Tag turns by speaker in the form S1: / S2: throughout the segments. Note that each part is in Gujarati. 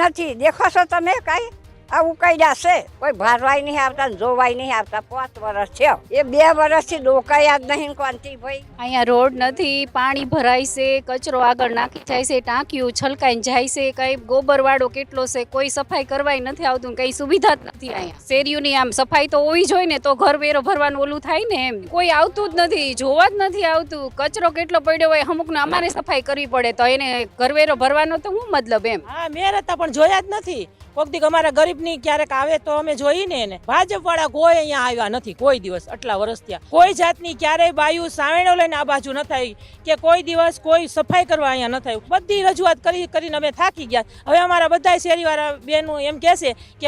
S1: નથી. દેખો છો તમે કાંઈ આ ઉકાઈડા છે, કોઈ ભારવાય નહીં આવતા ને જોવાય નહીં આવતા. 5 વર્ષ છે, એ 2 વર્ષથી ડોકાયા જ નહીં કાંતિભાઈ.
S2: અહીંયા રોડ નથી, પાણી ભરાય છે, કચરો આગળ નાખી જાય છે, ટાંકીઓ છલકાઈને જાય છે, કઈ ગોબરવાળો કેટલો છે, કોઈ સફાઈ કરવાય નથી આવતું, કઈ સુવિધા જ નથી. અહીંયા શેરીઓની આમ સફાઈ તો હોવી જોઈએ ને, તો ઘર વેરો ભરવાનું ઓલું થાય ને. એમ કોઈ આવતું જ નથી, જોવા જ નથી આવતું. કચરો કેટલો પડ્યો હોય, અમુકને અમારે સફાઈ કરવી પડે, તો એને ઘરવેરો ભરવાનો તો શું મતલબ એમ.
S3: હા, મેં હતા પણ જોયા જ નથી. કોક દીક અમારા ગરીબની ક્યારેક આવે તો અમે જોઈને એને. ભાજપ વાળા કોઈ અહીંયા આવ્યા નથી કોઈ દિવસ, આટલા વર્ષ થયા. કોઈ જાતની ક્યારેય બાયું સાવેણો લઈને આ બાજુ ન થઈ, કે કોઈ દિવસ કોઈ સફાઈ કરવા અહીંયા ન થયું. બધી રજૂઆત કરીને અમે થાકી ગયા. હવે અમારા બધા શેરીવાળા બહેનો એમ કહેશે કે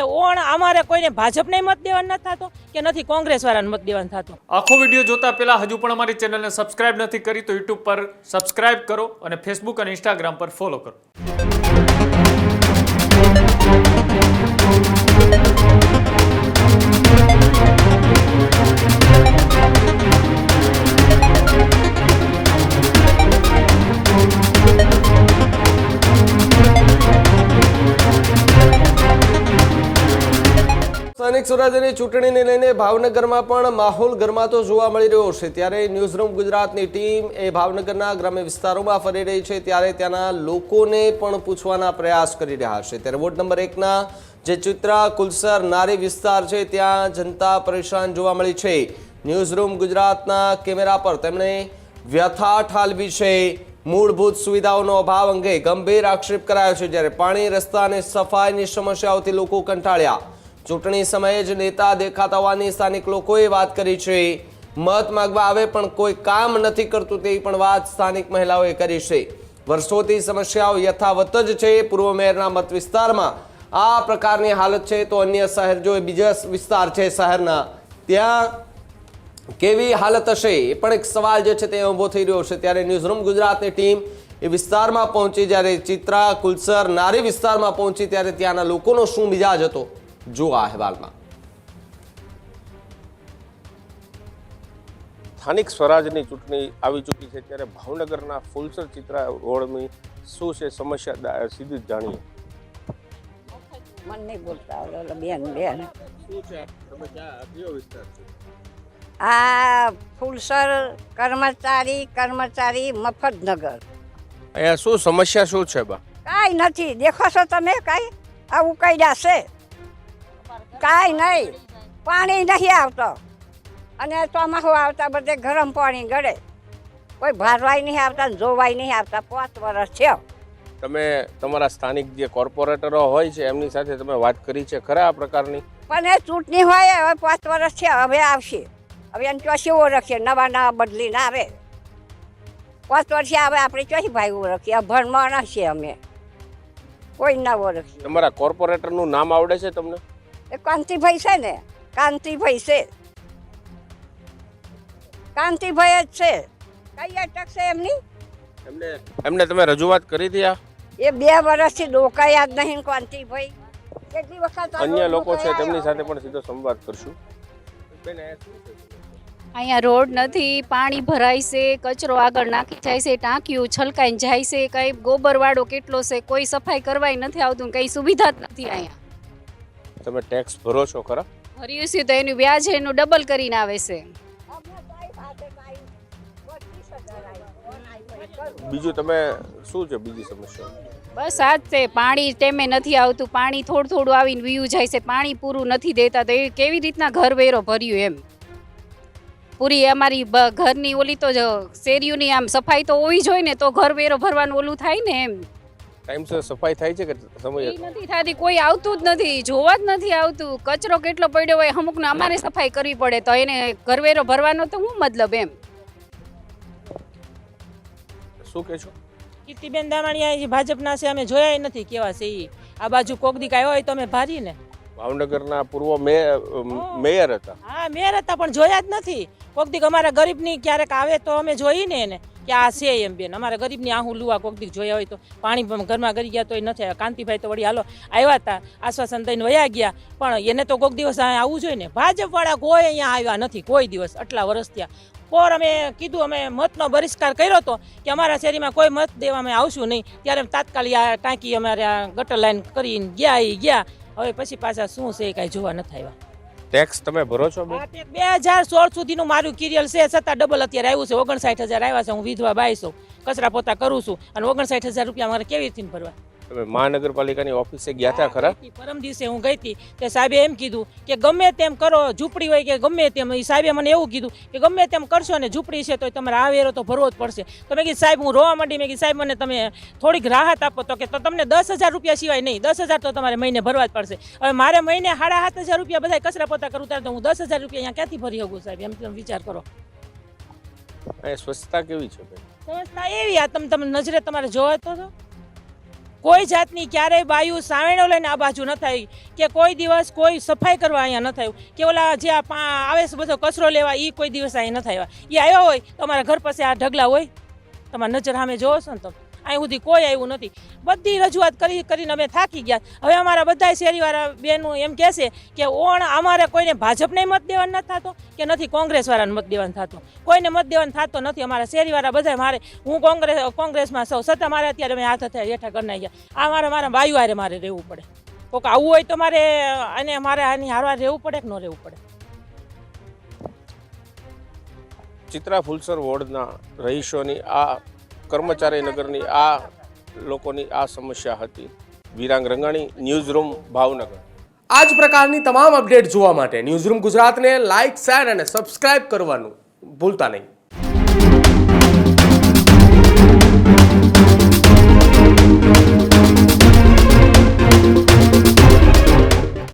S3: અમારે કોઈને ભાજપને મત દેવાનો નથી થતો કે નથી કોંગ્રેસ વાળાને મત દેવાનો થતો.
S4: આખો વિડીયો જોતા પહેલા હજુ પણ અમારી ચેનલને સબસ્ક્રાઇબ નથી કરી તો યુટ્યુબ પર સબસ્ક્રાઇબ કરો અને ફેસબુક અને ઇન્સ્ટાગ્રામ પર ફોલો કરો.
S5: સ્થાનિક સ્વરાજ્યની ચૂંટણીને લઈને ભાવનગરમાં પણ માહોલ ગરમાતો જોવા મળી રહ્યો છે. ત્યારે ન્યૂઝરૂમ ગુજરાતની ટીમ એ ભાવનગરના ગ્રામ્ય વિસ્તારોમાં ફરી રહી છે. ત્યારે ત્યાંના લોકોને પણ પૂછવાના પ્રયાસ કરી રહ્યા છે. ત્યારે વોર્ડ નંબર 1ના જે ચિત્રા કુલસર નારી વિસ્તાર છે, ત્યાં જનતા પરેશાન જોવા મળી છે. ન્યૂઝરૂમ ગુજરાતના કેમેરા પર તેમણે વ્યથા ઠાલવી છે. મૂળભૂત સુવિધાઓનો અભાવ અંગે ગંભીર આક્ષેપ કરાયો છે. જ્યારે પાણી, રસ્તા અને સફાઈની સમસ્યાઓથી લોકો કંટાળ્યા. ચૂંટણી સમયે જ નેતા દેખાતા હોવાની સ્થાનિક લોકોએ વાત કરી છે. મત માંગવા આવે પણ કોઈ કામ નથી કરતું તેવી પણ વાત સ્થાનિક મહિલાઓએ કરી છે. વર્ષોથી સમસ્યાઓ યથાવત જ છે. પૂર્વ મેયરના મત વિસ્તારમાં આ પ્રકારની હાલત છે, તો અન્ય શહેર જો બીજા વિસ્તાર છે શહેરના, ત્યાં કેવી હાલત હશે એ પણ એક સવાલ જે છે તે ઊભો થઈ રહ્યો છે. ત્યારે ન્યૂઝરૂમ ગુજરાતની ટીમ એ વિસ્તારમાં પહોંચી. જ્યારે ચિત્રા કુલસર નારી વિસ્તારમાં પહોંચી ત્યારે ત્યાંના લોકોનો શું મિજાજ હતો જો આ અહેવાલમાં.
S6: સ્થાનિક સ્વરાજની ચૂંટણી આવી ચૂકી છે, ત્યારે ભાવનગરના ફુલસર ચિત્રા રોડની શું છે સમસ્યા સીધી જ જાણીએ.
S1: મને નહીં બોલતા આવડે બેન.
S6: શું છે સમસ્યા? કયો વિસ્તાર છે
S1: આ ફૂલસર કર્મચારી મફતનગર.
S6: અહીંયા શું સમસ્યા શું છે બા?
S1: કાંઈ નથી. દેખો છો તમે કાંઈ આ ઉકાઈડા છે, કાંઈ નહીં. પાણી નહીં આવતો અને ચોમાસું આવતા બધે ગરમ પાણી ગળે. કોઈ ભારવાય નહીં આવતા ને જોવાય નહીં આવતા. 5 વર્ષ છે.
S6: તમે તમારા સ્થાનિક જે કોર્પોરેટરો હોય છે એમની સાથે તમે વાત કરી છે ખરા આ પ્રકારની?
S1: પણ એ ચૂંટણી હોય હવે 5 વર્ષ છે, હવે આવશે. હવે એને ચોથી ઓળખીએ, નવા બદલીને આવે. 5 વર્ષે આવે આપણે ચોથી ભાઈ ઓળખીએ. ભણમાં નથી અમે કોઈ ના ઓળખીએ.
S6: તમારા કોર્પોરેટરનું નામ આવડે છે તમને?
S1: એ કાંતિભાઈ છે ને, કાંતિભાઈ છે. કાંતિભાઈ જ છે. કઈ અટક છે એમની?
S6: એમને તમે રજૂઆત કરી હતી?
S1: એ 2 વર્ષથી ડોકાયા જ નહીં કાંતિભાઈ. કેટલી વખત
S6: અન્ય લોકો છે તેમની સાથે પણ સીધો સંવાદ કરશું.
S2: અહીંયા રોડ નથી, પાણી ભરાય છે, કચરો આગળ નાખી જાય છે, ટાંકીઓ છલકાઈને જાય છે, કઈ ગોબરવાળો કેટલો છે, કોઈ સફાઈ કરવાય નથી આવતું, કઈ સુવિધા જ નથી. અહીંયા
S6: તમે ટેક્સ ભરો છો ખરા?
S2: ભર્યું છે તો એનું વ્યાજ એનું ડબલ કરીને આવે છે.
S6: બીજું તમે શું છે બીજી સમસ્યા?
S2: બસ આ જ છે, પાણી ટેમે નથી આવતું. પાણી થોડું આવીને વીયું જાય છે, પાણી પૂરું નથી દેતા. તો એ કેવી રીતના ઘર વેરો ભર્યું એમ. પૂરી અમારી ઘરની ઓલી તો શેરીઓની આમ સફાઈ તો હોવી જોઈએ ને, તો ઘર વેરો ભરવાનું ઓલું થાય ને એમ.
S6: ટાઈમસર સફાઈ થાય છે કે સમય
S2: નથી થતી? કોઈ આવતું જ નથી, જોવા જ નથી આવતું. કચરો કેટલો પડ્યો હોય, અમુકને અમારે સફાઈ કરવી પડે, તો એને ઘર વેરો ભરવાનો તો શું મતલબ એમ.
S6: શું કહેશો?
S3: કીર્તિબેન દામાણીયા ભાજપના છે, અમે જોયા નથી કેવા છે એ. આ બાજુ કોક દીક આવ્યો હોય તો અમે ભારી ને.
S6: ભાવનગરના પૂર્વ મેયર હતા.
S3: હા, મેયર હતા પણ જોયા જ નથી. કોક દીક અમારા ગરીબની ક્યારેક આવે તો અમે જોઈને એને. કે આ છે એમ બેન અમારા ગરીબની આહું લુવા કોક દી જોયા હોય તો પાણી ઘરમાં ગરી ગયા તો એ નથી આવ્યા. કાંતિભાઈ તો વળી હાલો આવ્યા હતા, આશ્વાસન દઈને વયા ગયા, પણ એને તો કોક દિવસ અહીંયા આવવું જોઈએ ને. ભાજપવાળા કોઈ અહીંયા આવ્યા નથી કોઈ દિવસ આટલા વર્ષ થયા. પોર અમે કીધું, અમે મતનો બહિષ્કાર કર્યો હતો કે અમારા શેરીમાં કોઈ મત દેવા અમે આવશું નહીં, ત્યારે તાત્કાલિક આ ટાંકી અમારે આ ગટર લાઈન કરીને ગયા. હવે પછી પાછા શું છે એ કાંઈ જોવા નથી આવ્યા.
S6: ટેક્સ તમે ભરો છો બેન?
S3: 2016 સુધીનું મારું કિરિયલ છે, છતાં ડબલ અત્યારે આવ્યું છે. 59,000 આવ્યા છે. હું વિધવા બાઈ છું, કચરા પોતા કરું છું, અને 59,000 રૂપિયા મારે કેવી રીતે ભરવા?
S6: તમે મહાનગરપાલિકાની ઓફિસે ગયા હતા ખરા?
S3: પરમ દિવસે હું ગઈ હતી, તે સાહેબે એમ કીધું કે ગમે તેમ કરો, ઝૂંપડી હોય કે ગમે તેમ. એ સાહેબે મને એવું કીધું કે ગમે તેમ કરશો ને ઝૂંપડી છે તો તમારે આ વેરો તો ભરવો જ પડશે. તો મેં કીધું સાહેબ, હું રોવા માંડી. મેં કીધું સાહેબ મને તમે થોડીક રાહત આપો. તો કે તો તમને 10,000 રૂપિયા સિવાય નહીં, 10,000 તો તમારે મહિને ભરવા જ પડશે. હવે મારે મહિને 7,500 રૂપિયા બધા કચરા પોતા કરું ત્યારે તો હું 10,000 રૂપિયા અહીંયા ક્યાંથી ભરી શકું સાહેબ? એમ તમે વિચાર કરો.
S6: અહીંયા સ્વચ્છતા કેવી છે બેન?
S3: સંસ્થા એવી આ તમે નજરે તમારે જોવા તો છો. કોઈ જાતની ક્યારેય બાયું સાવેણો લઈને આ બાજુ ન થાય, કે કોઈ દિવસ કોઈ સફાઈ કરવા અહીંયા ન થયું, કે ઓલા જે આવે છે બધો કચરો લેવા એ કોઈ દિવસ અહીંયા ન થયા. એ આવ્યો હોય તો અમારા ઘર પાસે આ ઢગલા હોય, તમારા નજર સામે જોવો છો ને તમે. અહીં સુધી કોઈ આવ્યું નથી. બધી રજૂઆત કરીને અમે થાકી ગયા. હવે અમારા બધા શેરીવાળા બહેનો એમ કહેશે કે અમારે કોઈને ભાજપને મત દેવાનો નથી થતો કે નથી કોંગ્રેસવાળાને મત દેવાનો થતો. કોઈને મત દેવાનો થતો નથી. અમારા શેરીવાળા બધા મારે, હું કોંગ્રેસમાં સૌ છતાં મારે અત્યારે મેં હાથ હેઠા કરી નાખ્યા. આ મારા બાયુ હારે મારે રહેવું પડે. કોઈક આવું હોય તો મારે આની હારવાર રહેવું પડે કે ન રહેવું પડે.
S6: ચિત્રા ફુલસર વોર્ડના રહીશોની આ કર્મચારી નગરની આ લોકોની આ સમસ્યા હતી. વિરાંગ રંગાણી, ન્યૂઝરૂમ, ભાવનગર.
S5: આ જ પ્રકારની તમામ અપડેટ જોવા માટે ન્યૂઝરૂમ ગુજરાતને લાઇક, શેર અને સબસ્ક્રાઇબ કરવાનું ભૂલતા નહીં.